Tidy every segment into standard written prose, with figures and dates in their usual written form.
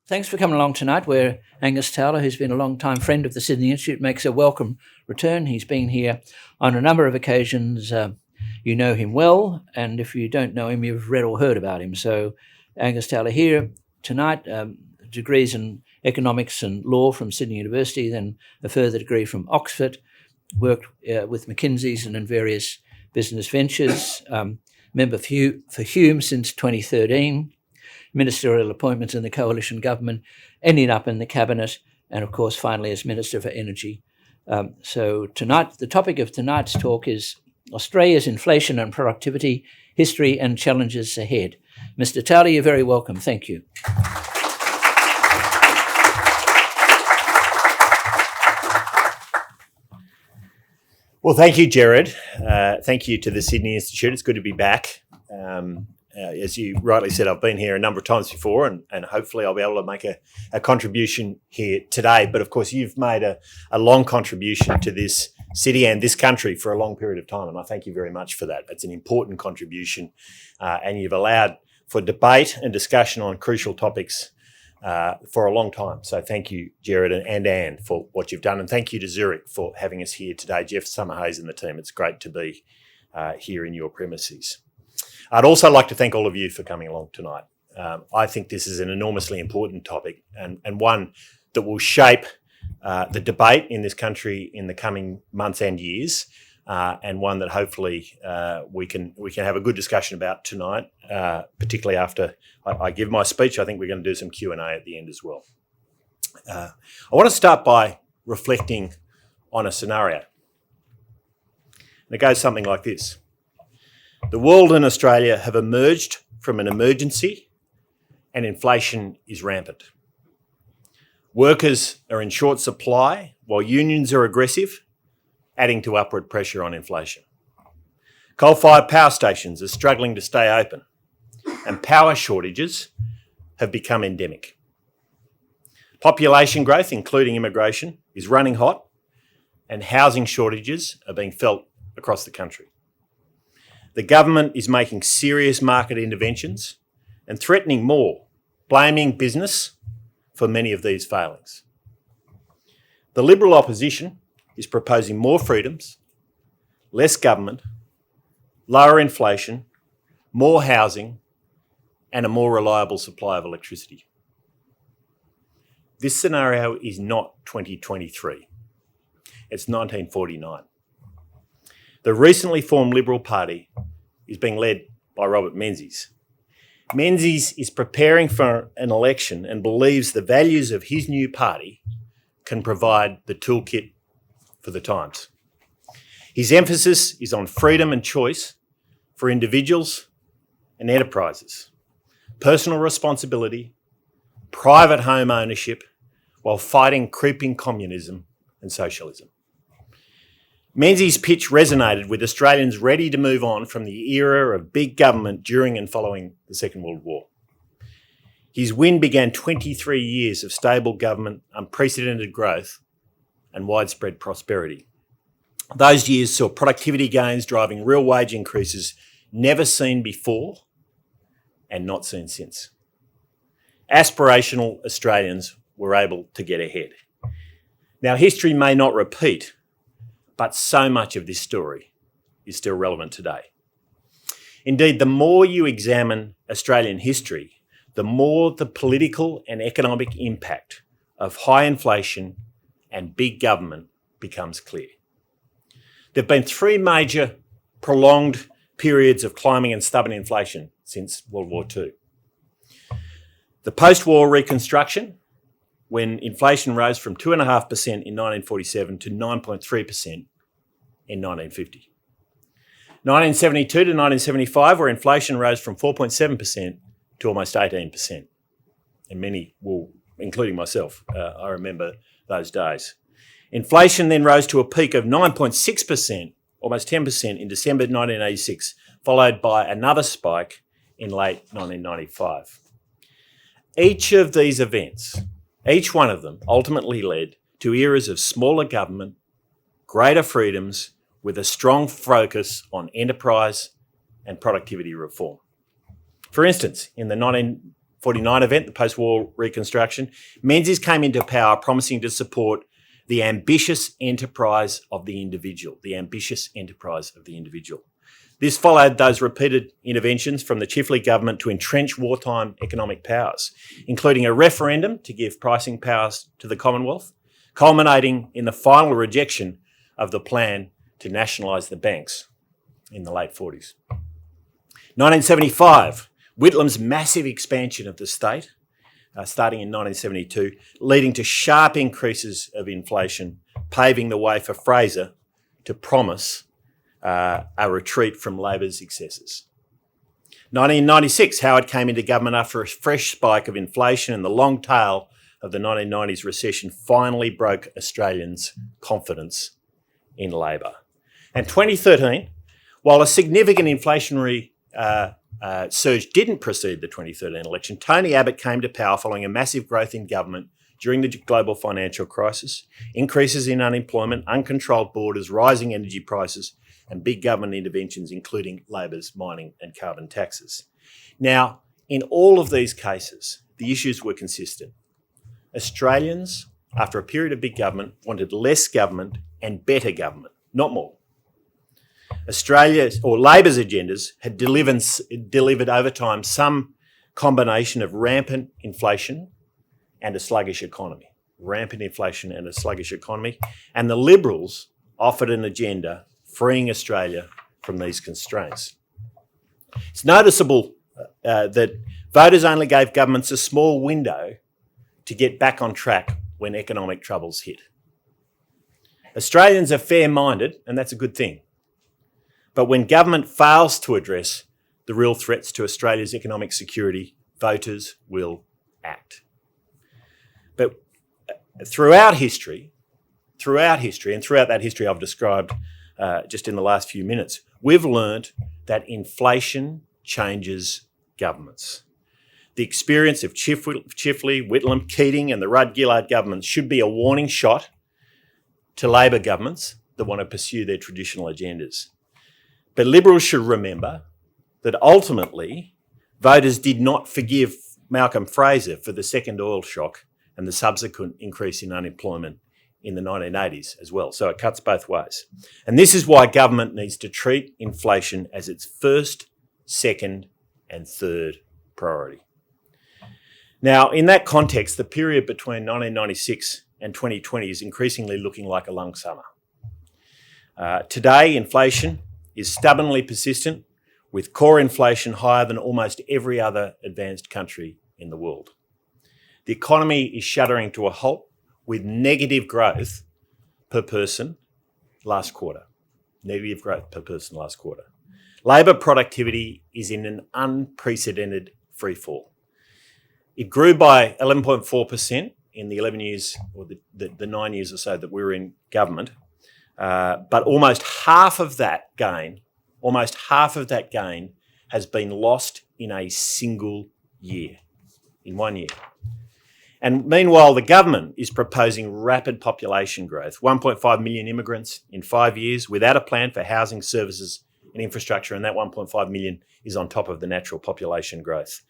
Thanks for coming along tonight, where Angus Taylor, who's been a long-time friend of the Sydney Institute, makes a welcome return. He's been here on a number of occasions. You know him well, and if you don't know him, you've read or heard about him. So Angus Taylor here tonight, degrees in economics and law from Sydney University, then a further degree from Oxford, worked with McKinsey's and in various business ventures, member for Hume since 2013, ministerial appointments in the coalition government, ending up in the cabinet, and of course finally as Minister for Energy. So tonight, the topic of tonight's talk is Australia's inflation and productivity, history and challenges ahead. Mr. Taylor, you're very welcome. Thank you. Well, thank you, Gerard. Thank you to the Sydney Institute. It's good to be back. As you rightly said, I've been here a number of times before, and hopefully I'll be able to make a contribution here today. But of course, you've made a long contribution to this city and this country for a long period of time, and I thank you very much for that. It's an important contribution, and you've allowed for debate and discussion on crucial topics for a long time. So thank you, Gerard and Anne, for what you've done, and thank you to Zurich for having us here today. Jeff Summerhays and the team, it's great to be here in your premises. I'd also like to thank all of you for coming along tonight. I think this is an enormously important topic and one that will shape the debate in this country in the coming months and years, and one that hopefully we can have a good discussion about tonight, particularly after I give my speech. I think we're going to do some Q&A at the end as well. I want to start by reflecting on a scenario. And it goes something like this. The world and Australia have emerged from an emergency and inflation is rampant. Workers are in short supply while unions are aggressive, adding to upward pressure on inflation. Coal-fired power stations are struggling to stay open and power shortages have become endemic. Population growth, including immigration, is running hot and housing shortages are being felt across the country. The government is making serious market interventions and threatening more, blaming business for many of these failings. The Liberal opposition is proposing more freedoms, less government, lower inflation, more housing, and a more reliable supply of electricity. This scenario is not 2023. It's 1949. The recently formed Liberal Party is being led by Robert Menzies. Menzies is preparing for an election and believes the values of his new party can provide the toolkit for the times. His emphasis is on freedom and choice for individuals and enterprises, personal responsibility, private home ownership, while fighting creeping communism and socialism. Menzies' pitch resonated with Australians ready to move on from the era of big government during and following the Second World War. His win began 23 years of stable government, unprecedented growth, and widespread prosperity. Those years saw productivity gains driving real wage increases never seen before and not seen since. Aspirational Australians were able to get ahead. Now, history may not repeat, but so much of this story is still relevant today. Indeed, the more you examine Australian history, the more the political and economic impact of high inflation and big government becomes clear. There have been three major prolonged periods of climbing and stubborn inflation since World War II. The post-war reconstruction, when inflation rose from 2.5% in 1947 to 9.3% in 1950. 1972 to 1975, where inflation rose from 4.7% to almost 18%. And many will, including myself, I remember those days. Inflation then rose to a peak of 9.6%, almost 10% in December 1986, followed by another spike in late 1995. Each of these events, each one of them ultimately led to eras of smaller government, greater freedoms, with a strong focus on enterprise and productivity reform. For instance, in the 49 event, the post-war reconstruction, Menzies came into power promising to support the ambitious enterprise of the individual, This followed those repeated interventions from the Chifley government to entrench wartime economic powers, including a referendum to give pricing powers to the Commonwealth, culminating in the final rejection of the plan to nationalise the banks in the late 40s. 1975, Whitlam's massive expansion of the state, starting in 1972, leading to sharp increases of inflation, paving the way for Fraser to promise a retreat from Labor's excesses. 1996, Howard came into government after a fresh spike of inflation, and the long tail of the 1990s recession finally broke Australians' confidence in Labor. And 2013, while a significant inflationary surge didn't precede the 2013 election, Tony Abbott came to power following a massive growth in government during the global financial crisis, increases in unemployment, uncontrolled borders, rising energy prices, and big government interventions, including Labor's mining and carbon taxes. Now, in all of these cases, the issues were consistent. Australians, after a period of big government, wanted less government and better government, not more. Australia's or Labor's agendas had delivered over time some combination of rampant inflation and a sluggish economy. And the Liberals offered an agenda freeing Australia from these constraints. It's noticeable that voters only gave governments a small window to get back on track when economic troubles hit. Australians are fair-minded, and that's a good thing. But when government fails to address the real threats to Australia's economic security, voters will act. But throughout history, and throughout that history I've described just in the last few minutes, we've learned that inflation changes governments. The experience of Chifley, Whitlam, Keating and the Rudd-Gillard governments should be a warning shot to Labor governments that want to pursue their traditional agendas. But Liberals should remember that ultimately voters did not forgive Malcolm Fraser for the second oil shock and the subsequent increase in unemployment in the 1980s as well. So it cuts both ways. And this is why government needs to treat inflation as its first, second and third priority. Now, in that context, the period between 1996 and 2020 is increasingly looking like a long summer. Today, inflation is stubbornly persistent, with core inflation higher than almost every other advanced country in the world. The economy is shuddering to a halt, with negative growth per person last quarter. Labor productivity is in an unprecedented freefall. It grew by 11.4% in the 11 years, or the 9 years or so that we were in government, but almost half of that gain has been lost in a single year, in 1 year. And meanwhile, the government is proposing rapid population growth, 1.5 million immigrants in 5 years, without a plan for housing, services and infrastructure, and that 1.5 million is on top of the natural population growth.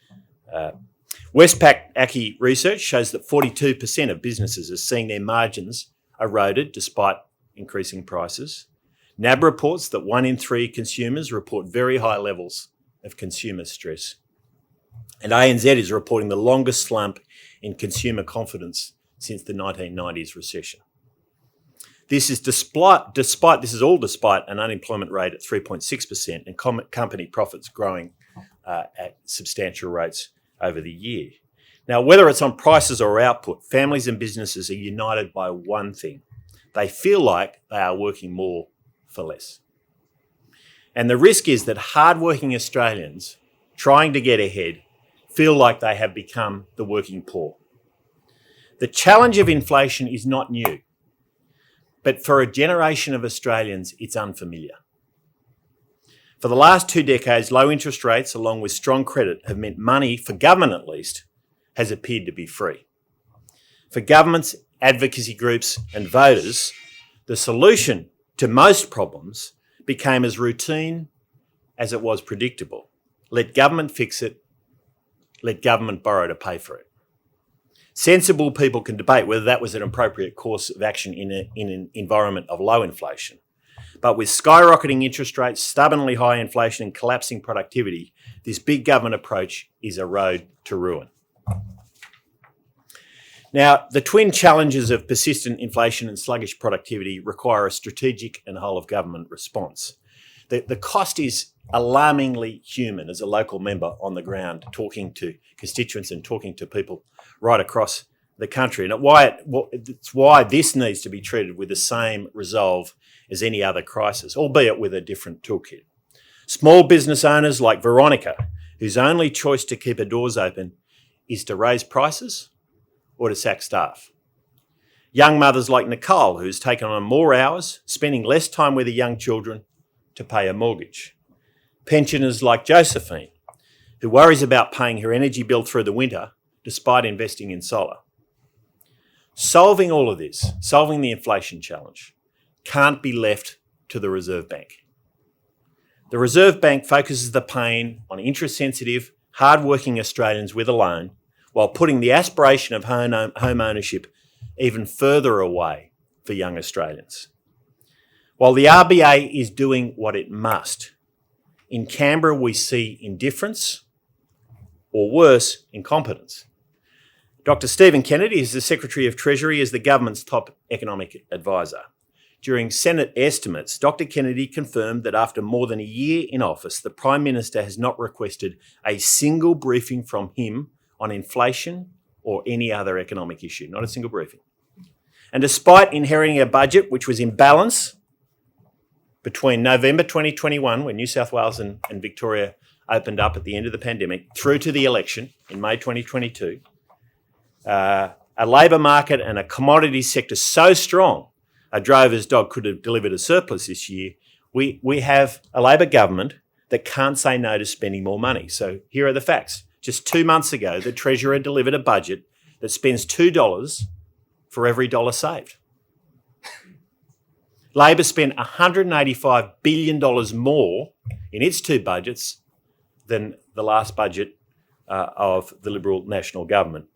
Westpac ACCI research shows that 42% of businesses are seeing their margins eroded despite increasing prices. NAB reports that 1 in 3 consumers report very high levels of consumer stress. And ANZ is reporting the longest slump in consumer confidence since the 1990s recession. This is despite an unemployment rate at 3.6% and company profits growing at substantial rates over the year. Now, whether it's on prices or output, families and businesses are united by one thing. They feel like they are working more for less. And the risk is that hardworking Australians trying to get ahead feel like they have become the working poor. The challenge of inflation is not new, but for a generation of Australians, it's unfamiliar. For the last 2 decades, low interest rates, along with strong credit, have meant money, for government at least, has appeared to be free. For governments, advocacy groups and voters, the solution to most problems became as routine as it was predictable. Let government fix it let government borrow to pay for it. Sensible people can debate whether that was an appropriate course of action in an environment of low inflation. But with skyrocketing interest rates, stubbornly high inflation and collapsing productivity, this big government approach is a road to ruin. Now, the twin challenges of persistent inflation and sluggish productivity require a strategic and whole-of-government response. The cost is alarmingly human as a local member on the ground, talking to constituents and talking to people right across the country. And it's why this needs to be treated with the same resolve as any other crisis, albeit with a different toolkit. Small business owners like Veronica, whose only choice to keep her doors open is to raise prices or to sack staff. Young mothers like Nicole, who's taken on more hours, spending less time with her young children to pay a mortgage. Pensioners like Josephine, who worries about paying her energy bill through the winter despite investing in solar. Solving all of this, solving the inflation challenge, can't be left to the Reserve Bank. The Reserve Bank focuses the pain on interest-sensitive, hard-working Australians with a loan, while putting the aspiration of home ownership even further away for young Australians. While the RBA is doing what it must, in Canberra we see indifference, or worse, incompetence. Dr. Stephen Kennedy is the Secretary of Treasury as the government's top economic advisor. During Senate estimates, Dr. Kennedy confirmed that after more than a year in office, the Prime Minister has not requested a single briefing from him on inflation or any other economic issue, not a single briefing. And despite inheriting a budget which was in balance between November 2021, when New South Wales and Victoria opened up at the end of the pandemic, through to the election in May 2022, a labour market and a commodities sector so strong a drover's dog could have delivered a surplus this year, we have a Labor government that can't say no to spending more money. So here are the facts. Just 2 months ago, the Treasurer delivered a budget that spends $2 for every dollar saved. Labor spent $185 billion more in its two budgets than the last budget of the Liberal National Government.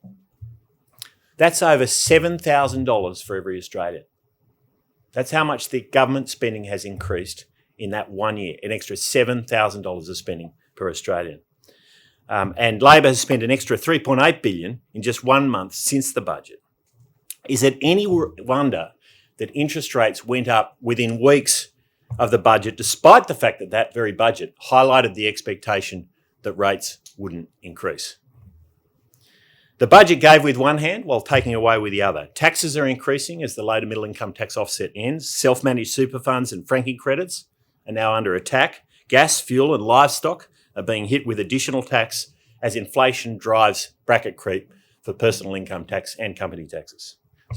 That's over $7,000 for every Australian. That's how much the government spending has increased in that 1 year, an extra $7,000 of spending per Australian. And Labor has spent an extra $3.8 billion in just 1 month since the budget. Is it any wonder that interest rates went up within weeks of the budget, despite the fact that that very budget highlighted the expectation that rates wouldn't increase? The budget gave with one hand while taking away with the other. Taxes are increasing as the low to middle income tax offset ends. Self-managed super funds and franking credits are now under attack. Gas, fuel and livestock are being hit with additional tax as inflation drives bracket creep for personal income tax and company taxes,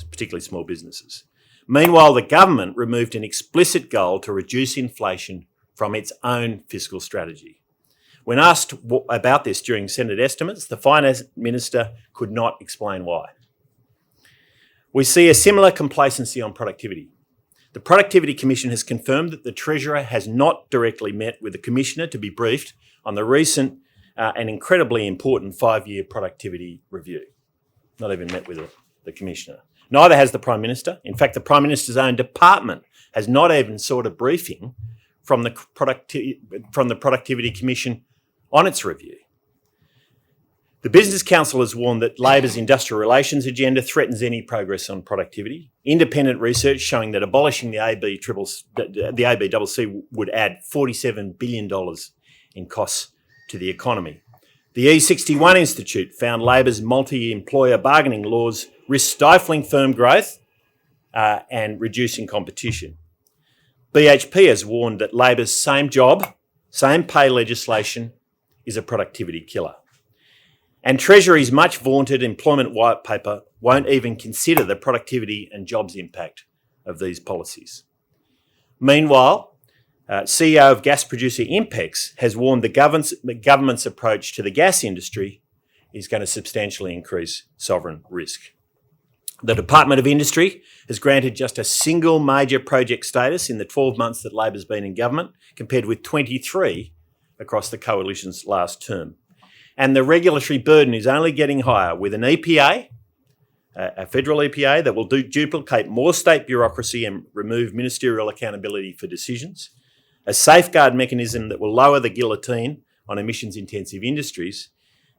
particularly small businesses. Meanwhile, the government removed an explicit goal to reduce inflation from its own fiscal strategy. When asked about this during Senate estimates, the Finance Minister could not explain why. We see a similar complacency on productivity. The Productivity Commission has confirmed that the Treasurer has not directly met with the Commissioner to be briefed on the recent and incredibly important 5-year productivity review. Not even met with the Commissioner. Neither has the Prime Minister. In fact, the Prime Minister's own department has not even sought a briefing from the Productivity Commission on its review. The Business Council has warned that Labor's industrial relations agenda threatens any progress on productivity. Independent research showing that abolishing the ABCC would add $47 billion in costs to the economy. The E61 Institute found Labor's multi-employer bargaining laws risk stifling firm growth and reducing competition. BHP has warned that Labor's same job, same pay legislation is a productivity killer. And Treasury's much vaunted employment white paper won't even consider the productivity and jobs impact of these policies. Meanwhile, CEO of gas producer Impex has warned the government's approach to the gas industry is going to substantially increase sovereign risk. The Department of Industry has granted just a single major project status in the 12 months that Labor's been in government, compared with 23 across the coalition's last term. And the regulatory burden is only getting higher with an EPA, a federal EPA that will duplicate more state bureaucracy and remove ministerial accountability for decisions, a safeguard mechanism that will lower the guillotine on emissions-intensive industries,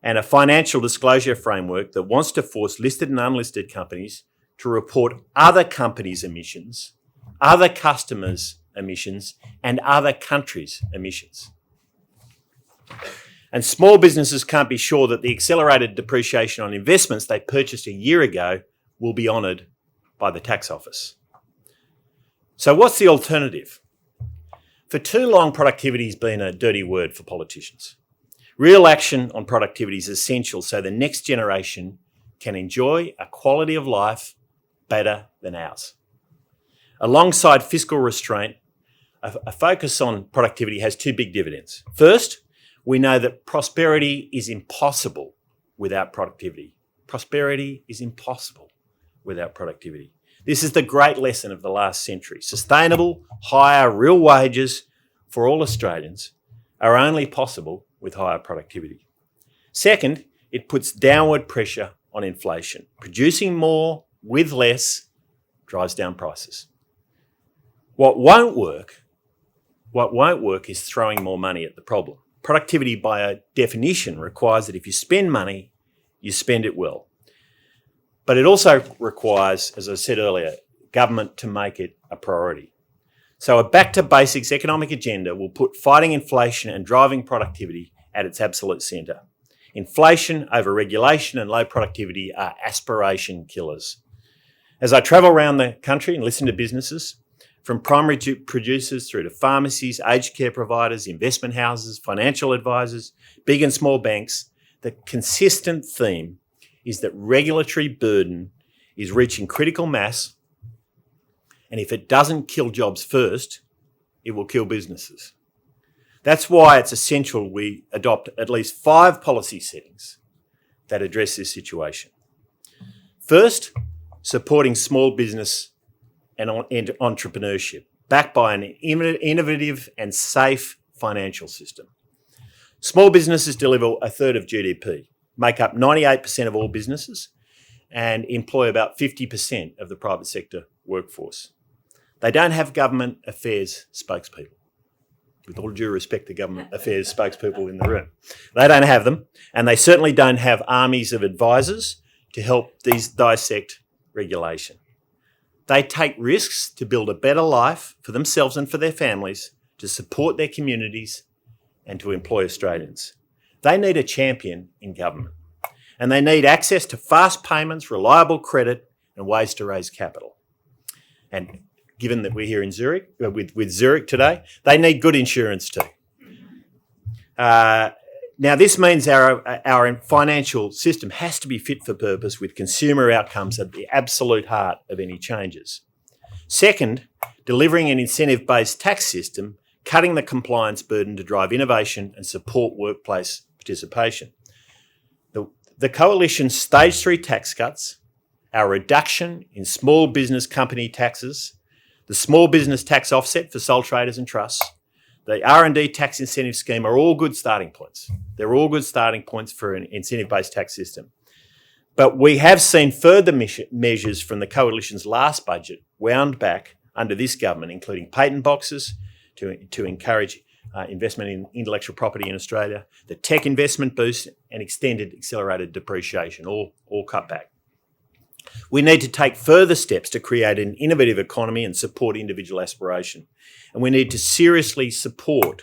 and a financial disclosure framework that wants to force listed and unlisted companies to report other companies' emissions, other customers' emissions, and other countries' emissions. And small businesses can't be sure that the accelerated depreciation on investments they purchased a year ago will be honoured by the tax office. So what's the alternative? For too long, productivity has been a dirty word for politicians. Real action on productivity is essential so the next generation can enjoy a quality of life better than ours. Alongside fiscal restraint, a focus on productivity has two big dividends. First, we know that prosperity is impossible without productivity. Prosperity is impossible without productivity. This is the great lesson of the last century. Sustainable, higher real wages for all Australians are only possible with higher productivity. Second, it puts downward pressure on inflation. Producing more with less drives down prices. What won't work is throwing more money at the problem. Productivity, by definition, requires that if you spend money, you spend it well. But it also requires, as I said earlier, government to make it a priority. So a back-to-basics economic agenda will put fighting inflation and driving productivity at its absolute centre. Inflation, over-regulation and low productivity are aspiration killers. As I travel around the country and listen to businesses, from primary producers through to pharmacies, aged care providers, investment houses, financial advisors, big and small banks, the consistent theme is that regulatory burden is reaching critical mass, and if it doesn't kill jobs first, it will kill businesses. That's why it's essential we adopt at least 5 policy settings that address this situation. First, supporting small business and entrepreneurship, backed by an innovative and safe financial system. Small businesses deliver a third of GDP, make up 98% of all businesses, and employ about 50% of the private sector workforce. They don't have government affairs spokespeople. With all due respect to government affairs spokespeople in the room. They don't have them, and they certainly don't have armies of advisors to help dissect regulation. They take risks to build a better life for themselves and for their families, to support their communities and to employ Australians. They need a champion in government, and they need access to fast payments, reliable credit and ways to raise capital. And given that we're here in Zurich, with Zurich today, they need good insurance too. Now, this means our financial system has to be fit for purpose with consumer outcomes at the absolute heart of any changes. Second, delivering an incentive-based tax system, cutting the compliance burden to drive innovation and support workplace participation. The Coalition's Stage 3 tax cuts, our reduction in small business company taxes, the small business tax offset for sole traders and trusts, the R&D tax incentive scheme are all good starting points. They're all good starting points for an incentive-based tax system. But we have seen further measures from the Coalition's last budget wound back under this government, including patent boxes to encourage investment in intellectual property in Australia, the tech investment boost and extended accelerated depreciation, all cut back. We need to take further steps to create an innovative economy and support individual aspiration. And we need to seriously support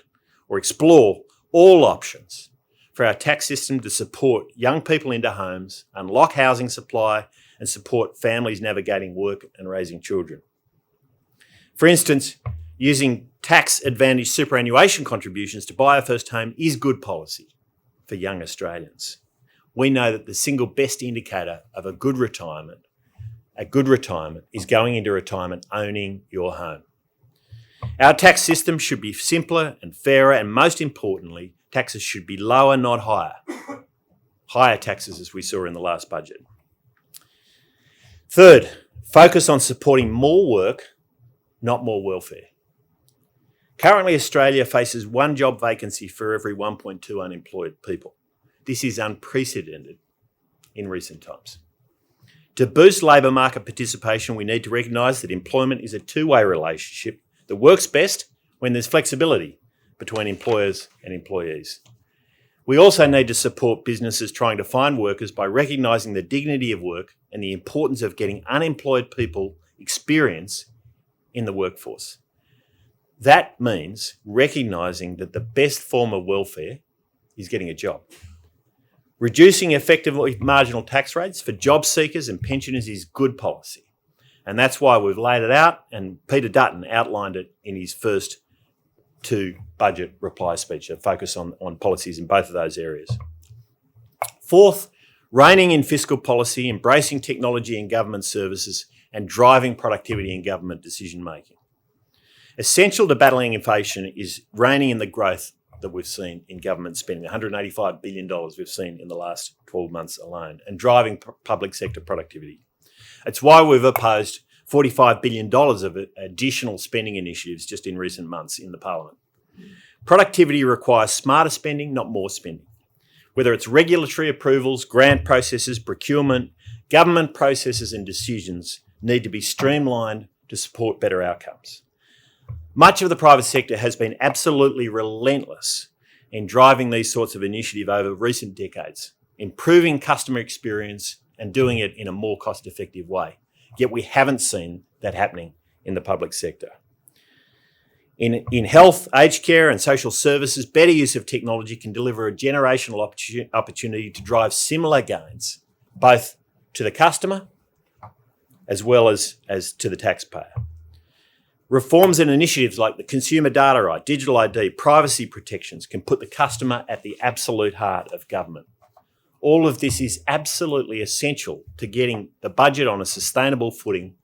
or explore all options for our tax system to support young people into homes, unlock housing supply, and support families navigating work and raising children. For instance, using tax-advantaged superannuation contributions to buy a first home is good policy for young Australians. We know that the single best indicator of a good retirement is going into retirement owning your home. Our tax system should be simpler and fairer, and most importantly, taxes should be lower, not higher. Higher taxes, as we saw in the last budget. Third, focus on supporting more work, not more welfare. Currently, Australia faces 1 job vacancy for every 1.2 unemployed people. This is unprecedented in recent times. To boost labour market participation, we need to recognise that employment is a two-way relationship that works best when there's flexibility between employers and employees. We also need to support businesses trying to find workers by recognising the dignity of work and the importance of getting unemployed people experience in the workforce. That means recognising that the best form of welfare is getting a job. Reducing effectively marginal tax rates for job seekers and pensioners is good policy. And that's why we've laid it out, and Peter Dutton outlined it in his first two budget reply speech, a focus on policies in both of those areas. Fourth, reining in fiscal policy, embracing technology in government services, and driving productivity in government decision-making. Essential to battling inflation is reining in the growth that we've seen in government spending, $185 billion we've seen in the last 12 months alone, and driving public sector productivity. It's why we've opposed $45 billion of additional spending initiatives just in recent months in the Parliament. Productivity requires smarter spending, not more spending. Whether it's regulatory approvals, grant processes, procurement, government processes and decisions need to be streamlined to support better outcomes. Much of the private sector has been absolutely relentless in driving these sorts of initiative over recent decades, improving customer experience and doing it in a more cost-effective way. Yet we haven't seen that happening in the public sector. In health, aged care and social services, better use of technology can deliver a generational opportunity to drive similar gains, both to the customer as well as to the taxpayer. Reforms and initiatives like the Consumer Data Right, Digital ID, privacy protections can put the customer at the absolute heart of government. All of this is absolutely essential to getting the budget on a sustainable footing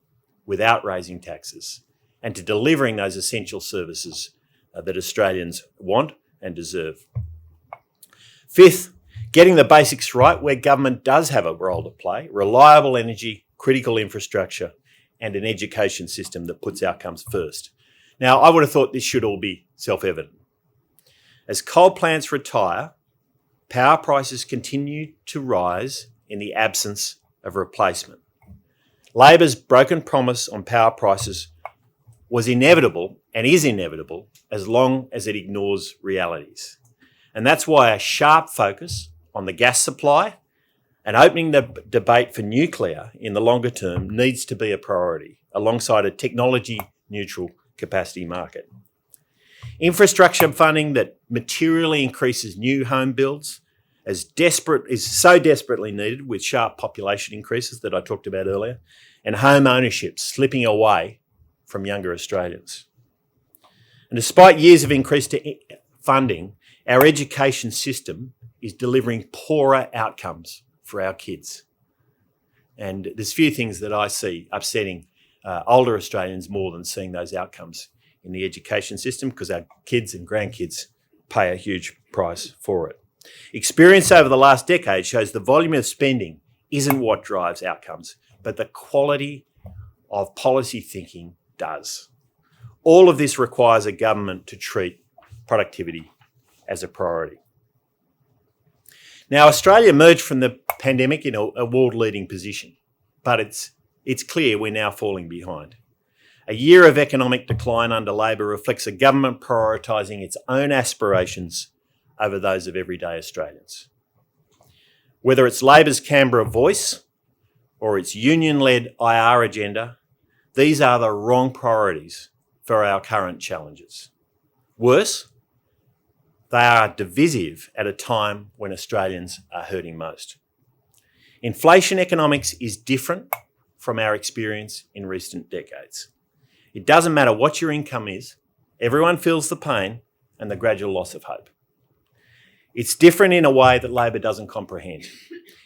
without raising taxes and to delivering those essential services that Australians want and deserve. Fifth, getting the basics right where government does have a role to play: reliable energy, critical infrastructure, and an education system that puts outcomes first. Now, I would have thought this should all be self-evident. As coal plants retire, power prices continue to rise in the absence of replacement. Labor's broken promise on power prices was inevitable and is inevitable as long as it ignores realities. And that's why a sharp focus on the gas supply and opening the debate for nuclear in the longer term needs to be a priority, alongside a technology-neutral capacity market. Infrastructure funding that materially increases new home builds is so desperately needed with sharp population increases that I talked about earlier, and home ownership slipping away from younger Australians. And despite years of increased funding, our education system is delivering poorer outcomes for our kids. And there's few things that I see upsetting older Australians more than seeing those outcomes in the education system, because our kids and grandkids pay a huge price for it. Experience over the last decade shows the volume of spending isn't what drives outcomes, but the quality of policy thinking does. All of this requires a government to treat productivity as a priority. Now, Australia emerged from the pandemic in a world-leading position, but it's clear we're now falling behind. A year of economic decline under Labor reflects a government prioritising its own aspirations over those of everyday Australians. Whether it's Labor's Canberra voice or its union-led IR agenda, these are the wrong priorities for our current challenges. Worse, they are divisive at a time when Australians are hurting most. Inflation economics is different from our experience in recent decades. It doesn't matter what your income is, everyone feels the pain and the gradual loss of hope. It's different in a way that Labor doesn't comprehend.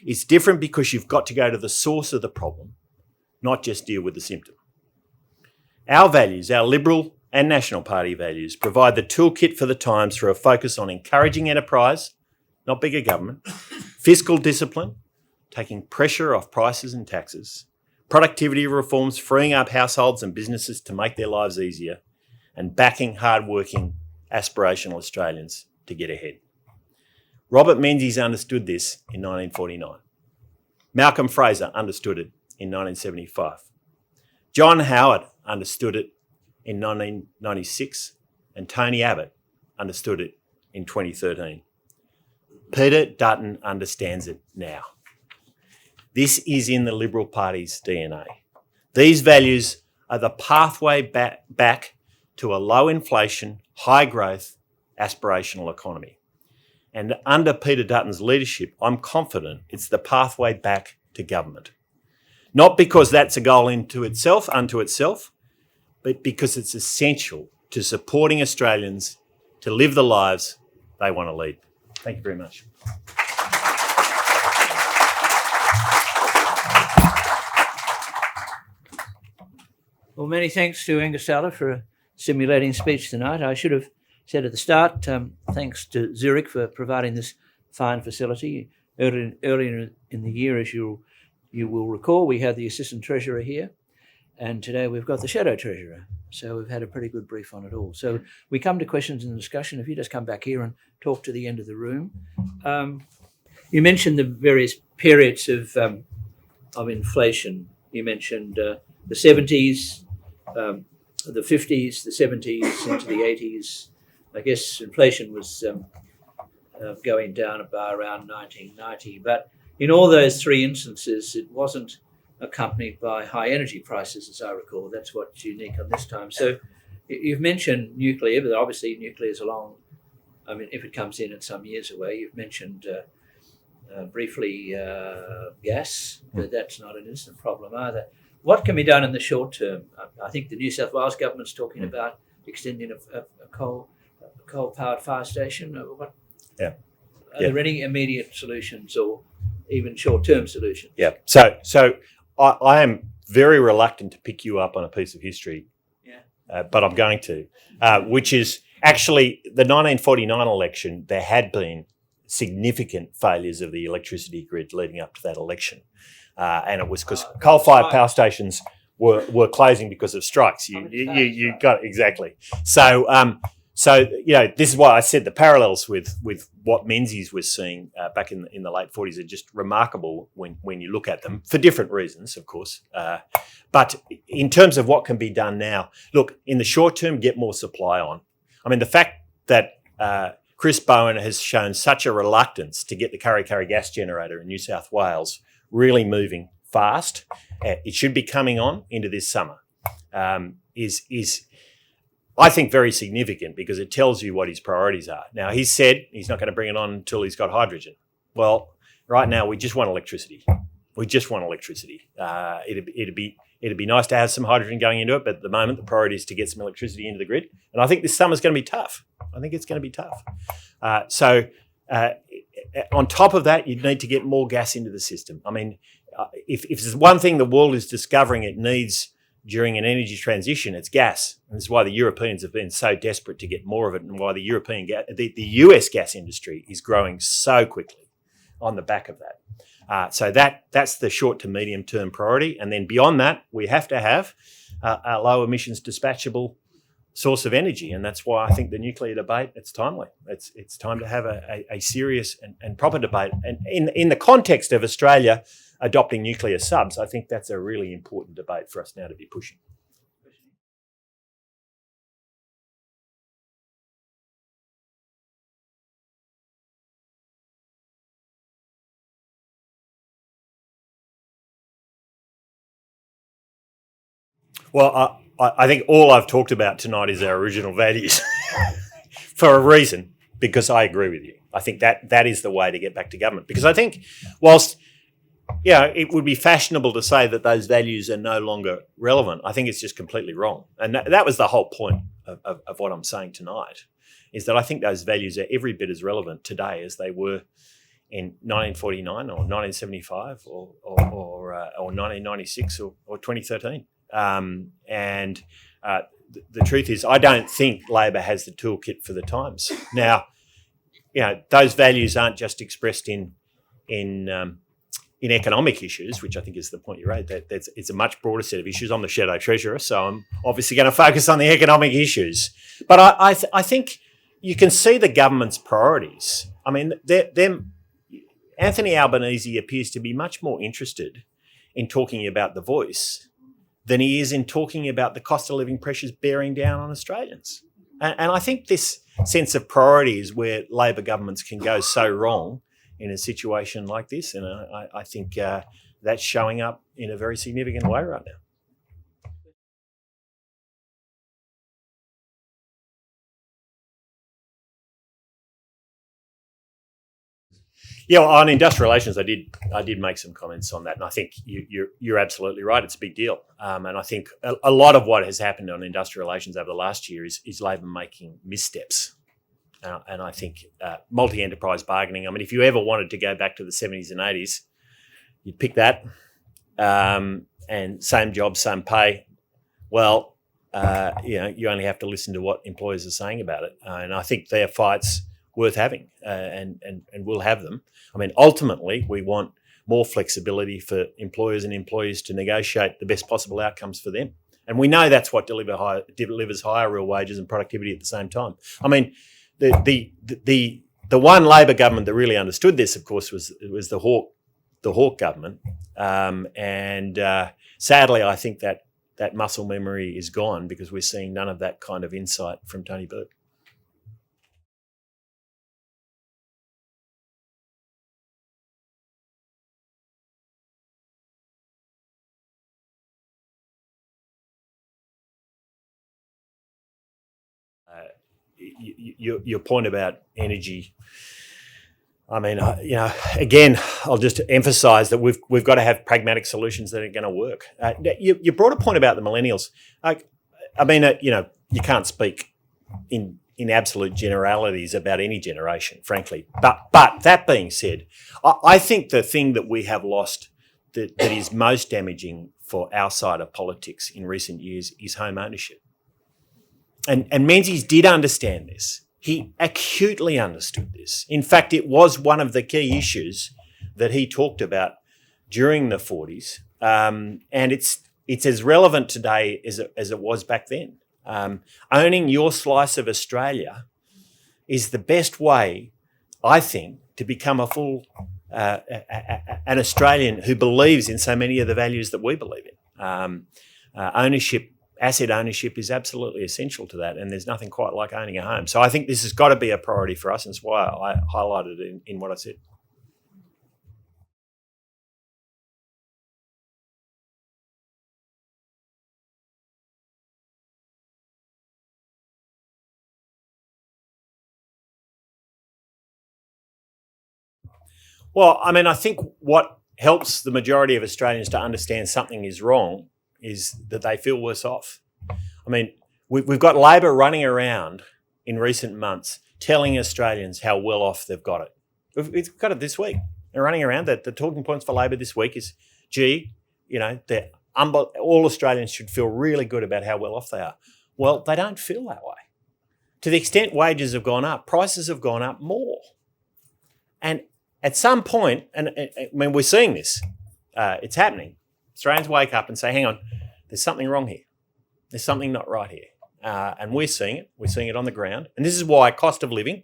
It's different because you've got to go to the source of the problem, not just deal with the symptom. Our values, our Liberal and National Party values, provide the toolkit for the times through a focus on encouraging enterprise, not bigger government, fiscal discipline, taking pressure off prices and taxes, productivity reforms, freeing up households and businesses to make their lives easier, and backing hard-working, aspirational Australians to get ahead. Robert Menzies understood this in 1949. Malcolm Fraser understood it in 1975. John Howard understood it in 1996, and Tony Abbott understood it in 2013. Peter Dutton understands it now. This is in the Liberal Party's DNA. These values are the pathway back to a low inflation, high growth, aspirational economy. And under Peter Dutton's leadership, I'm confident it's the pathway back to government. Not because that's a goal unto itself, but because it's essential to supporting Australians to live the lives they want to lead. Thank you very much. Well, many thanks to Angus Taylor for a stimulating speech tonight. I should have said at the start, thanks to Zurich for providing this fine facility. Earlier in the year, as you will recall, we had the Assistant Treasurer here, and today we've got the Shadow Treasurer. So we've had a pretty good brief on it all. So we come to questions and discussion. If you just come back here and talk to the end of the room. You mentioned the various periods of inflation. You mentioned the 70s, the 50s, the 70s, into the 80s. I guess inflation was going down by around 1990. But in all those three instances, it wasn't accompanied by high energy prices, as I recall. That's what's unique on this time. So you've mentioned nuclear, but obviously nuclear is if it comes in some years away. You've mentioned briefly gas, but that's not an instant problem either. What can be done in the short term? I think the New South Wales government's talking about extending a coal-powered fire station. Are there any immediate solutions or even short-term solutions? Yeah. So I am very reluctant to pick you up on a piece of history, but I'm going to, which is actually the 1949 election. There had been significant failures of the electricity grid leading up to that eletion. And it was because coal-fired power stations were closing because of strikes. You got it, exactly. So this is why I said the parallels with what Menzies was seeing back in the late 40s are just remarkable when you look at them for different reasons, of course. But in terms of what can be done now, look, in the short term, get more supply on. I mean, the fact that Chris Bowen has shown such a reluctance to get the Kurri Kurri gas generator in New South Wales really moving fast, it should be coming on into this summer, is I think very significant because it tells you what his priorities are. Now, he said he's not going to bring it on until he's got hydrogen. Well, right now we just want electricity. It'd be nice to have some hydrogen going into it, but at the moment the priority is to get some electricity into the grid. And I think this summer's going to be tough. On top of that, you'd need to get more gas into the system. I mean, if there's one thing the world is discovering it needs during an energy transition, it's gas. And this is why the Europeans have been so desperate to get more of it, and why the the US gas industry is growing so quickly on the back of that. So that's the short to medium term priority. And then beyond that, we have to have a low emissions dispatchable source of energy. And that's why I think the nuclear debate, it's timely. It's time to have a serious and proper debate. And in the context of Australia adopting nuclear subs, I think that's a really important debate for us now to be pushing. Well, I think all I've talked about tonight is our original values for a reason, because I agree with you. I think that is the way to get back to government, because I think whilst it would be fashionable to say that those values are no longer relevant, I think it's just completely wrong. And that was the whole point of what I'm saying tonight, is that I think those values are every bit as relevant today as they were in 1949 or 1975 or 1996 or 2013. The truth is, I don't think Labor has the toolkit for the times. Now, those values aren't just expressed in economic issues, which I think is the point you raised. It's a much broader set of issues. I'm the Shadow Treasurer, so I'm obviously going to focus on the economic issues. But I think you can see the government's priorities. I mean, Anthony Albanese appears to be much more interested in talking about the voice than he is in talking about the cost of living pressures bearing down on Australians. And I think this sense of priority is where Labor governments can go so wrong in a situation like this. And I think that's showing up in a very significant way right now. Yeah, well, on industrial relations, I did make some comments on that, and I think you're absolutely right. It's a big deal, and I think a lot of what has happened on industrial relations over the last year is Labor making missteps, and I think multi-enterprise bargaining. I mean, if you ever wanted to go back to the 70s and 80s, you'd pick that, and same job, same pay. Well, you only have to listen to what employers are saying about it, and I think they're fights worth having, and we'll have them. I mean, ultimately, we want more flexibility for employers and employees to negotiate the best possible outcomes for them. And we know that's what delivers higher real wages and productivity at the same time. I mean, the one Labor government that really understood this, of course, was the Hawke government. And sadly, I think that muscle memory is gone because we're seeing none of that kind of insight from Tony Burke. Your point about energy, I mean, again, I'll just emphasise that we've got to have pragmatic solutions that are going to work. You brought a point about the millennials. I mean, you can't speak in absolute generalities about any generation, frankly. But that being said, I think the thing that we have lost that is most damaging for our side of politics in recent years is home ownership. And Menzies did understand this. He acutely understood this. In fact, it was one of the key issues that he talked about during the 40s, and it's as relevant today as it was back then. Owning your slice of Australia is the best way, I think, to become a full an Australian who believes in so many of the values that we believe in. Asset ownership is absolutely essential to that, and there's nothing quite like owning a home. So I think this has got to be a priority for us, and that's why I highlighted it in what I said. Well, I mean, I think what helps the majority of Australians to understand something is wrong is that they feel worse off. I mean, we've got Labor running around in recent months telling Australians how well off they've got it. We've got it this week. They're running around. The talking points for Labor this week is, all Australians should feel really good about how well off they are. Well, they don't feel that way. To the extent wages have gone up, prices have gone up more. And at some point, and I mean, we're seeing this, it's happening. Australians wake up and say, hang on, there's something wrong here. There's something not right here. And we're seeing it. We're seeing it on the ground. And this is why cost of living,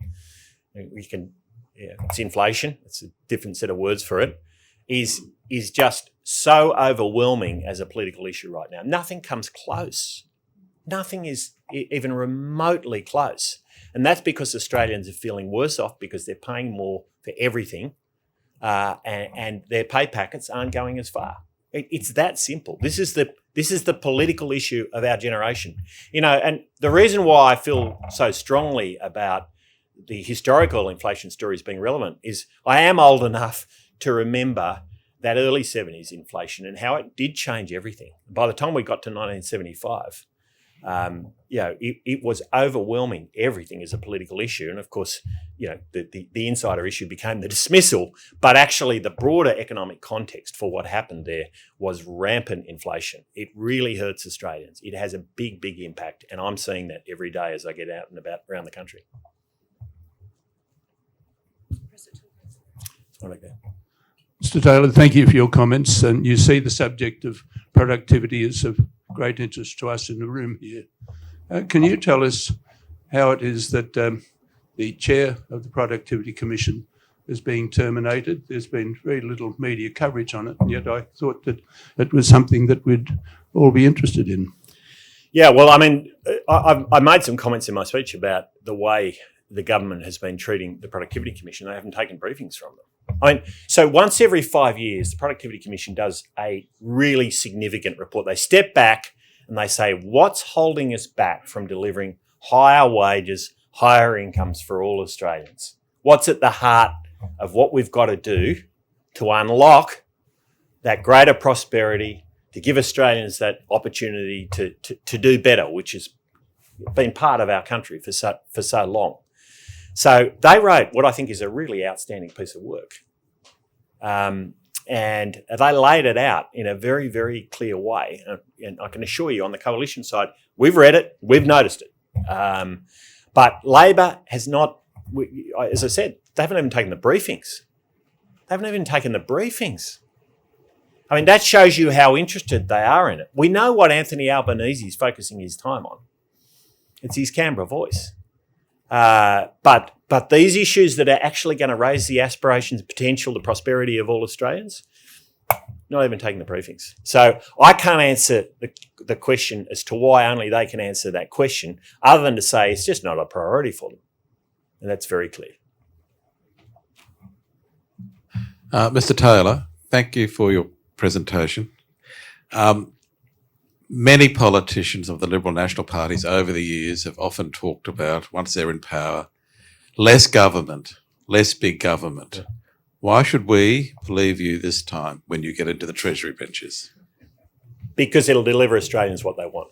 it's inflation, it's a different set of words for it, is just so overwhelming as a political issue right now. Nothing comes close. Nothing is even remotely close. And that's because Australians are feeling worse off because they're paying more for everything and their pay packets aren't going as far. It's that simple. This is the political issue of our generation. And the reason why I feel so strongly about the historical inflation stories being relevant is I am old enough to remember that early 70s inflation and how it did change everything. By the time we got to 1975, it was overwhelming everything as a political issue. And of course, the insider issue became the dismissal, but actually the broader economic context for what happened there was rampant inflation. It really hurts Australians. It has a big, big impact. And I'm seeing that every day as I get out and about around the country. Mr. Taylor, thank you for your comments. And you see the subject of productivity is of great interest to us in the room here. Can you tell us how it is that the chair of the Productivity Commission is being terminated. There's been very little media coverage on it, and yet I thought that it was something that we'd all be interested in. Yeah, well, I mean, I made some comments in my speech about the way the government has been treating the Productivity Commission. They haven't taken briefings from them. I mean, so once every 5 years, the Productivity Commission does a really significant report. They step back and they say, what's holding us back from delivering higher wages, higher incomes for all Australians? What's at the heart of what we've got to do to unlock that greater prosperity, to give Australians that opportunity to do better, which has been part of our country for so long. So they wrote what I think is a really outstanding piece of work. And they laid it out in a very, very clear way. And I can assure you on the coalition side, we've read it, we've noticed it. But Labor has not, as I said, they haven't even taken the briefings. They haven't even taken the briefings. I mean, that shows you how interested they are in it. We know what Anthony Albanese is focusing his time on. It's his Canberra voice. But these issues that are actually going to raise the aspirations, potential, the prosperity of all Australians, not even taking the briefings. So I can't answer the question as to why only they can answer that question, other than to say it's just not a priority for them. And that's very clear. Mr. Taylor, thank you for your presentation. Many politicians of the Liberal National Parties over the years have often talked about, once they're in power, less government, less big government. Why should we believe you this time when you get into the Treasury benches? Because it'll deliver Australians what they want.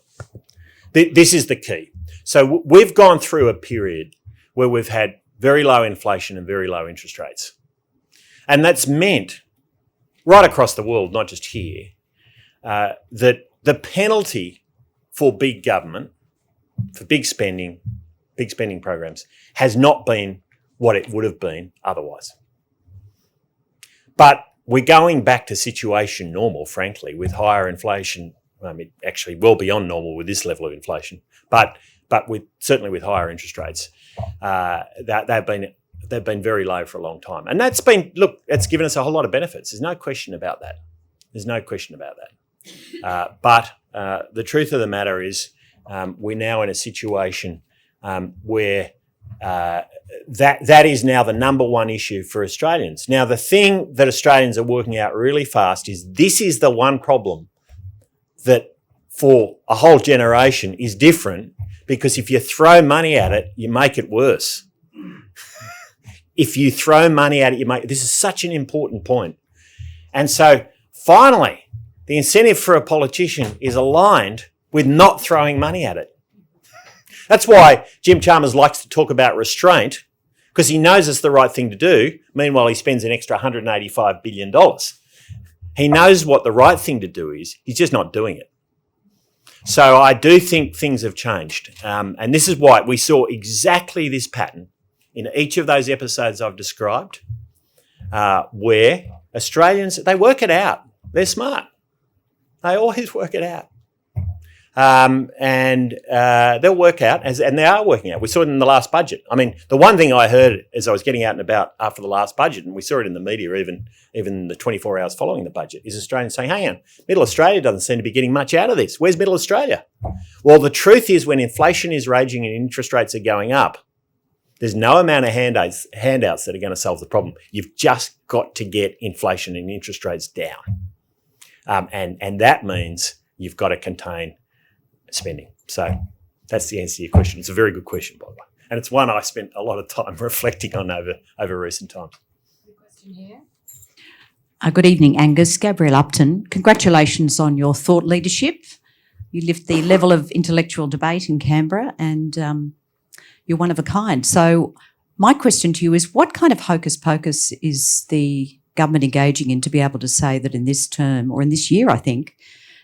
This is the key. So we've gone through a period where we've had very low inflation and very low interest rates. And that's meant, right across the world, not just here, that the penalty for big government, for big spending programs, has not been what it would have been otherwise. But we're going back to situation normal, frankly, with higher inflation. I mean, actually well beyond normal with this level of inflation, but certainly with higher interest rates. They've been very low for a long time. And that's given us a whole lot of benefits. There's no question about that. But the truth of the matter is we're now in a situation where that is now the number one issue for Australians. Now, the thing that Australians are working out really fast is this is the one problem that for a whole generation is different, because if you throw money at it, you make it worse. If you throw money at it, this is such an important point. And so finally, the incentive for a politician is aligned with not throwing money at it. That's why Jim Chalmers likes to talk about restraint, because he knows it's the right thing to do. Meanwhile, he spends an extra $185 billion. He knows what the right thing to do is. He's just not doing it. So I do think things have changed. And this is why we saw exactly this pattern in each of those episodes I've described, where Australians, they work it out. They're smart. They always work it out. And they'll work out, and they are working out. We saw it in the last budget. I mean, the one thing I heard as I was getting out and about after the last budget, and we saw it in the media even the 24 hours following the budget, is Australians saying, hang on, Middle Australia doesn't seem to be getting much out of this. Where's Middle Australia? Well, the truth is when inflation is raging and interest rates are going up, there's no amount of handouts that are going to solve the problem. You've just got to get inflation and interest rates down. And that means you've got to contain spending. So that's the answer to your question. It's a very good question, by the way. And it's one I spent a lot of time reflecting on over recent times. Good question here. Good evening, Angus. Gabrielle Upton. Congratulations on your thought leadership. You lift the level of intellectual debate in Canberra, and you're one of a kind. So my question to you is, what kind of hocus pocus is the government engaging in to be able to say that in this term, or in this year, I think,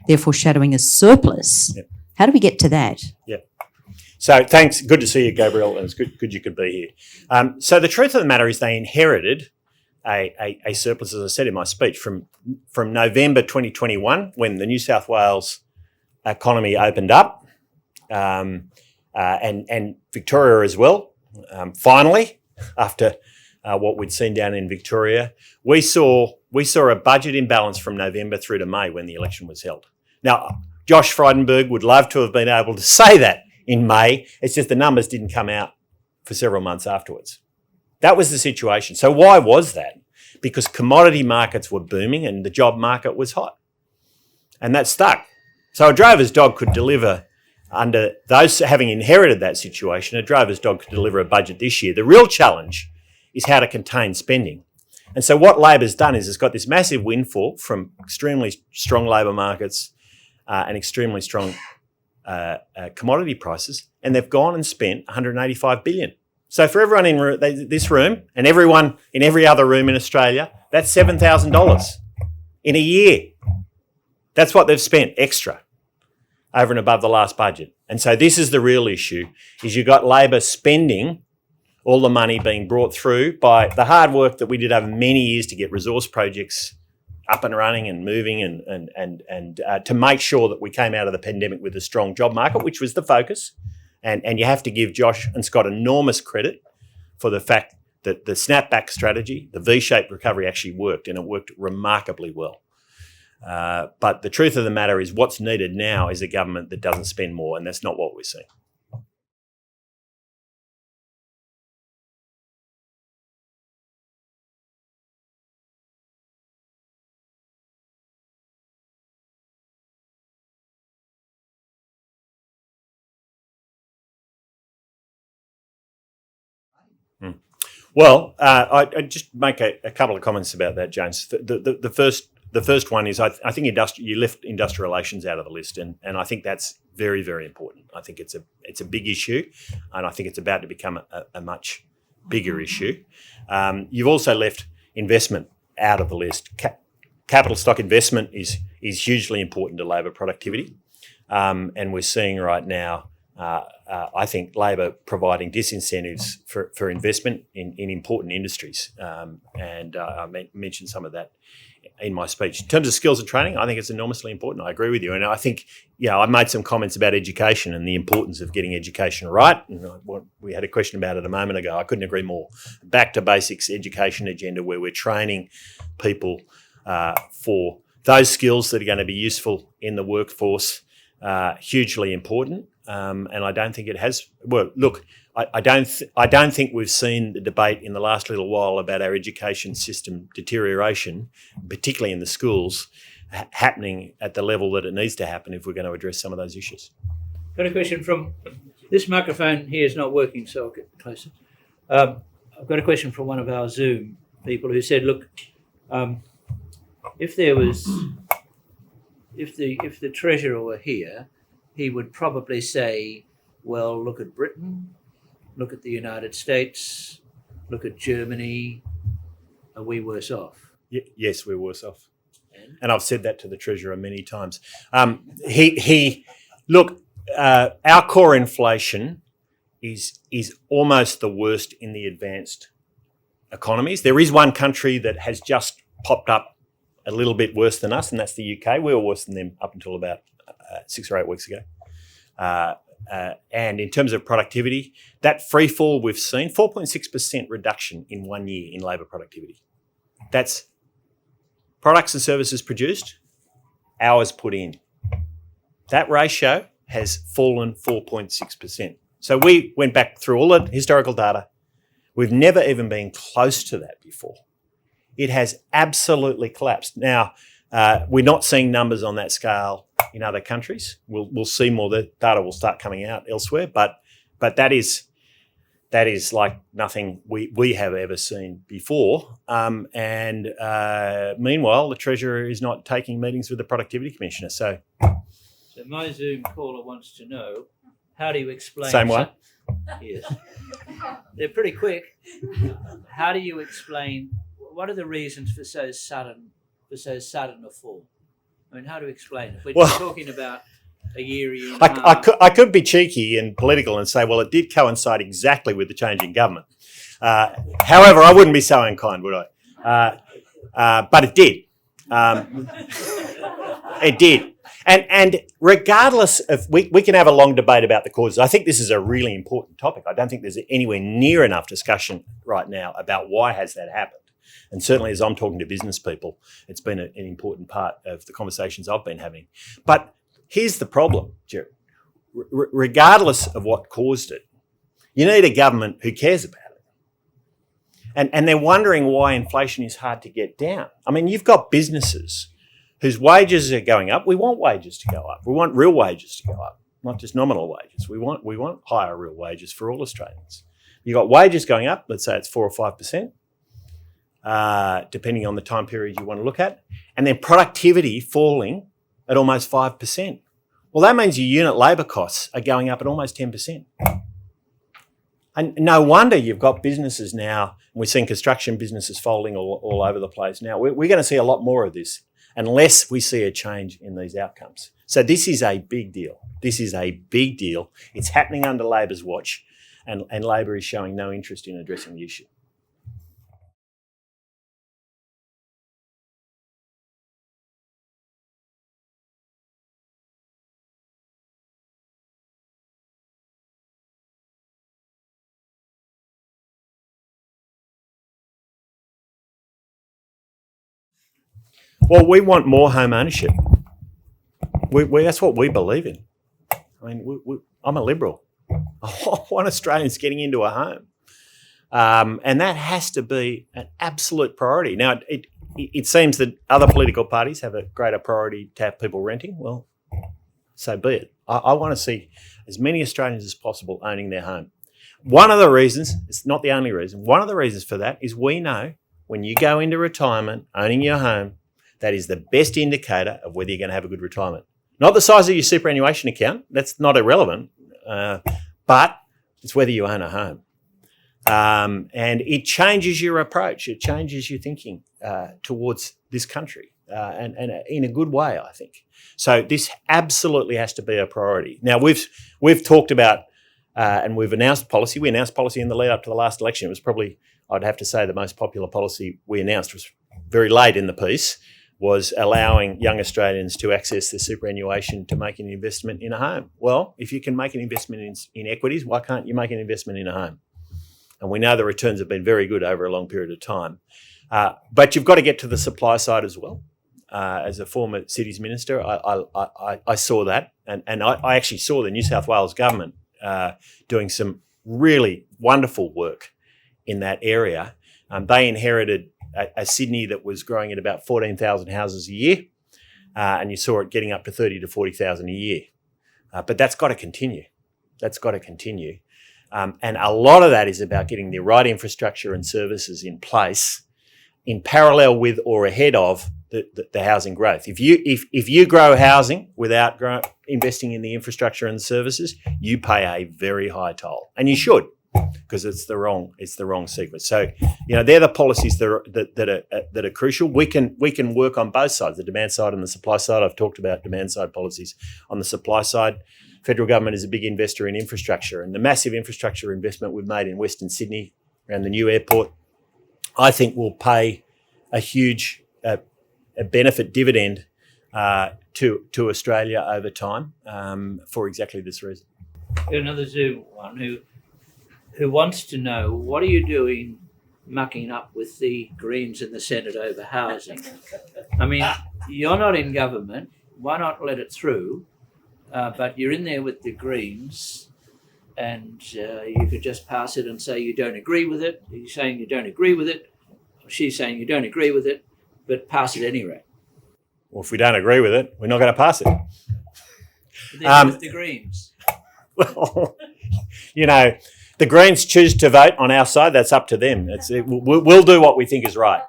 they're foreshadowing a surplus? Yep. How do we get to that? Yeah. So thanks. Good to see you, Gabrielle, and it's good you could be here. So the truth of the matter is they inherited a surplus, as I said in my speech, from November 2021, when the New South Wales economy opened up, and Victoria as well. Finally, after what we'd seen down in Victoria, we saw a budget imbalance from November through to May when the election was held. Now, Josh Frydenberg would love to have been able to say that in May. It's just the numbers didn't come out for several months afterwards. That was the situation. So why was that? Because commodity markets were booming and the job market was hot. And that stuck. So a drover's dog could deliver, under those having inherited that situation, a drover's dog could deliver a budget this year. The real challenge is how to contain spending. And so what Labor's done is it's got this massive windfall from extremely strong labour markets and extremely strong commodity prices, and they've gone and spent $185 billion. So for everyone in this room and everyone in every other room in Australia, that's $7,000 in a year. That's what they've spent extra over and above the last budget. And so this is the real issue, is you've got Labor spending all the money being brought through by the hard work that we did over many years to get resource projects up and running and moving and to make sure that we came out of the pandemic with a strong job market, which was the focus. And you have to give Josh and Scott enormous credit for the fact that the snapback strategy, the V-shaped recovery actually worked, and it worked remarkably well. But the truth of the matter is what's needed now is a government that doesn't spend more, and that's not what we're seeing. Well, I just make a couple of comments about that, James. The first one is I think you left industrial relations out of the list, and I think that's very, very important. I think it's a big issue, and I think it's about to become a much bigger issue. You've also left investment out of the list. Capital stock investment is hugely important to Labor productivity, and we're seeing right now. I think Labor providing disincentives for investment in important industries, and I mentioned some of that in my speech. In terms of skills and training, I think it's enormously important. I agree with you, and I think I made some comments about education and the importance of getting education right. And we had a question about it a moment ago. I couldn't agree more. Back to basics education agenda, where we're training people for those skills that are going to be useful in the workforce, hugely important. And I don't think it has. Well, look, I don't think we've seen the debate in the last little while about our education system deterioration, particularly in the schools, happening at the level that it needs to happen if we're going to address some of those issues. Got a question from this microphone here is not working, so I'll get closer. I've got a question from one of our Zoom people who said, "Look, if the Treasurer were here, he would probably say, well, look at Britain, look at the United States, look at Germany. Are we worse off?" Yes, we're worse off. And I've said that to the Treasurer many times. Our core inflation is almost the worst in the advanced economies. There is one country that has just popped up a little bit worse than us, and that's the UK. We were worse than them up until about 6 or 8 weeks ago. And in terms of productivity, that free fall we've seen, 4.6% reduction in 1 year in labour productivity. That's products and services produced, hours put in. That ratio has fallen 4.6%. So we went back through all the historical data. We've never even been close to that before. It has absolutely collapsed. Now, we're not seeing numbers on that scale in other countries. We'll see more. The data will start coming out elsewhere, but that is like nothing we have ever seen before. And meanwhile, the Treasurer is not taking meetings with the Productivity Commissioner. So my Zoom caller wants to know, how do you explain... Same way? Yes. They're pretty quick. How do you explain, what are the reasons for so sudden a fall? I mean, how to explain it? We're talking about a year and a half. I could be cheeky and political and say, well, it did coincide exactly with the change in government. However, I wouldn't be so unkind, would I? But it did. It did. And regardless of, we can have a long debate about the causes. I think this is a really important topic. I don't think there's anywhere near enough discussion right now about why has that happened. And certainly as I'm talking to business people, it's been an important part of the conversations I've been having. But here's the problem, Gerard. Regardless of what caused it, you need a government who cares about it. And they're wondering why inflation is hard to get down. I mean, you've got businesses whose wages are going up. We want wages to go up. We want real wages to go up, not just nominal wages. We want higher real wages for all Australians. You've got wages going up, let's say it's 4 or 5%, depending on the time period you want to look at, and then productivity falling at almost 5%. Well, that means your unit labour costs are going up at almost 10%. And no wonder you've got businesses now, and we're seeing construction businesses folding all over the place now. We're going to see a lot more of this unless we see a change in these outcomes. So this is a big deal. This is a big deal. It's happening under Labor's watch, and Labor is showing no interest in addressing the issue. Well, we want more home ownership. That's what we believe in. I mean, I'm a Liberal. I want Australians getting into a home. And that has to be an absolute priority. Now, it seems that other political parties have a greater priority to have people renting. Well, so be it. I want to see as many Australians as possible owning their home. One of the reasons, it's not the only reason, one of the reasons for that is we know when you go into retirement, owning your home, that is the best indicator of whether you're going to have a good retirement. Not the size of your superannuation account, that's not irrelevant, but it's whether you own a home. And it changes your approach, it changes your thinking towards this country, and in a good way, I think. So this absolutely has to be a priority. Now, we've talked about and we've announced policy. We announced policy in the lead up to the last election. It was probably, I'd have to say, the most popular policy we announced was very late in the piece, was allowing young Australians to access their superannuation to make an investment in a home. Well, if you can make an investment in equities, why can't you make an investment in a home? And we know the returns have been very good over a long period of time. But you've got to get to the supply side as well. As a former cities minister, I saw that. And I actually saw the New South Wales government doing some really wonderful work in that area. They inherited a Sydney that was growing at about 14,000 houses a year, and you saw it getting up to 30 to 40,000 a year. But that's got to continue. That's got to continue. And a lot of that is about getting the right infrastructure and services in place in parallel with or ahead of the housing growth. If you grow housing without investing in the infrastructure and the services, you pay a very high toll, and you should, because it's the wrong sequence. So, they're the policies that are crucial. We can work on both sides, the demand side and the supply side. I've talked about demand side policies. On the supply side, federal government is a big investor in infrastructure, and the massive infrastructure investment we've made in Western Sydney around the new airport, I think will pay a huge a benefit dividend to Australia over time for exactly this reason. Another Zoom one who wants to know, what are you doing mucking up with the Greens in the Senate over housing? I mean, you're not in government. Why not let it through? But you're in there with the Greens, and you could just pass it and say you don't agree with it. You're saying you don't agree with it. She's saying you don't agree with it, but pass it anyway. Well, if we don't agree with it, we're not going to pass it. With the Greens. Well, the Greens choose to vote on our side. That's up to them. We'll do what we think is right.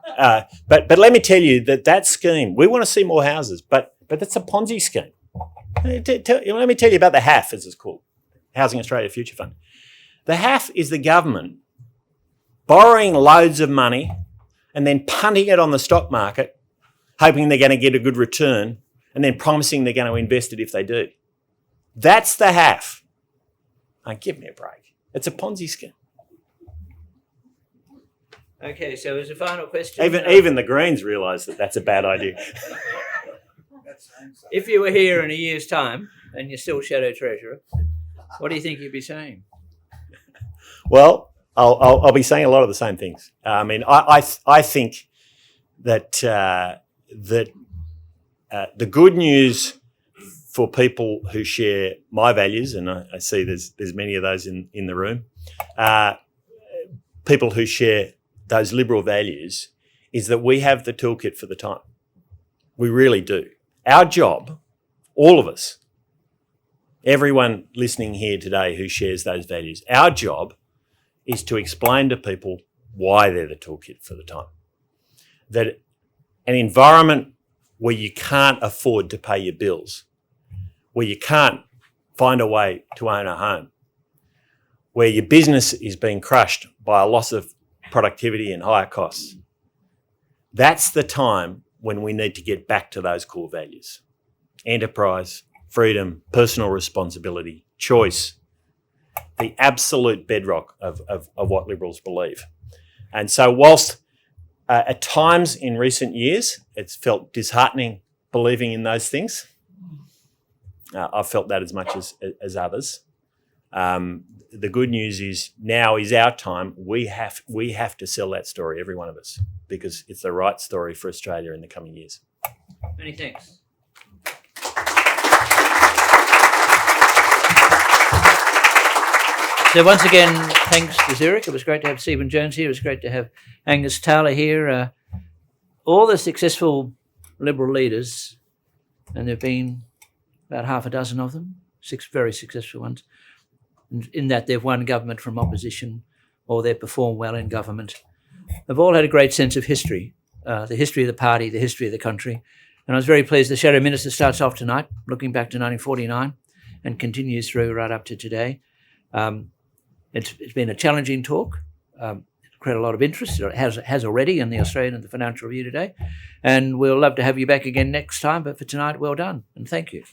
But let me tell you that scheme, we want to see more houses, but that's a Ponzi scheme. Let me tell you about the HAF, as it's called, Housing Australia Future Fund. The HAF is the government borrowing loads of money and then punting it on the stock market, hoping they're going to get a good return, and then promising they're going to invest it if they do. That's the HAF. Oh, give me a break. It's a Ponzi scheme. Okay, so as a final question... Even the Greens realise that that's a bad idea. If you were here in a year's time and you're still Shadow Treasurer, what do you think you'd be saying? Well, I'll be saying a lot of the same things. I mean, I think that the good news for people who share my values, and I see there's many of those in the room, people who share those Liberal values, is that we have the toolkit for the time. We really do. Our job, all of us, everyone listening here today who shares those values, our job is to explain to people why they're the toolkit for the time. That an environment where you can't afford to pay your bills, where you can't find a way to own a home, where your business is being crushed by a loss of productivity and higher costs, that's the time when we need to get back to those core values. Enterprise, freedom, personal responsibility, choice, the absolute bedrock of what Liberals believe. And so whilst at times in recent years it's felt disheartening believing in those things, I've felt that as much as others. The good news is now is our time. We have to sell that story, every one of us, because it's the right story for Australia in the coming years. Many thanks. So once again, thanks to Zurich. It was great to have Stephen Jones here. It was great to have Angus Taylor here. All the successful Liberal leaders, and there have been about half a dozen of them, 6 very successful ones, in that they've won government from opposition or they've performed well in government. They've all had a great sense of history, the history of the party, the history of the country. And I was very pleased the Shadow Minister starts off tonight looking back to 1949 and continues through right up to today. It's been a challenging talk. It's created a lot of interest. It has already in the Australian and the Financial Review today. And we'll love to have you back again next time. But for tonight, well done and thank you.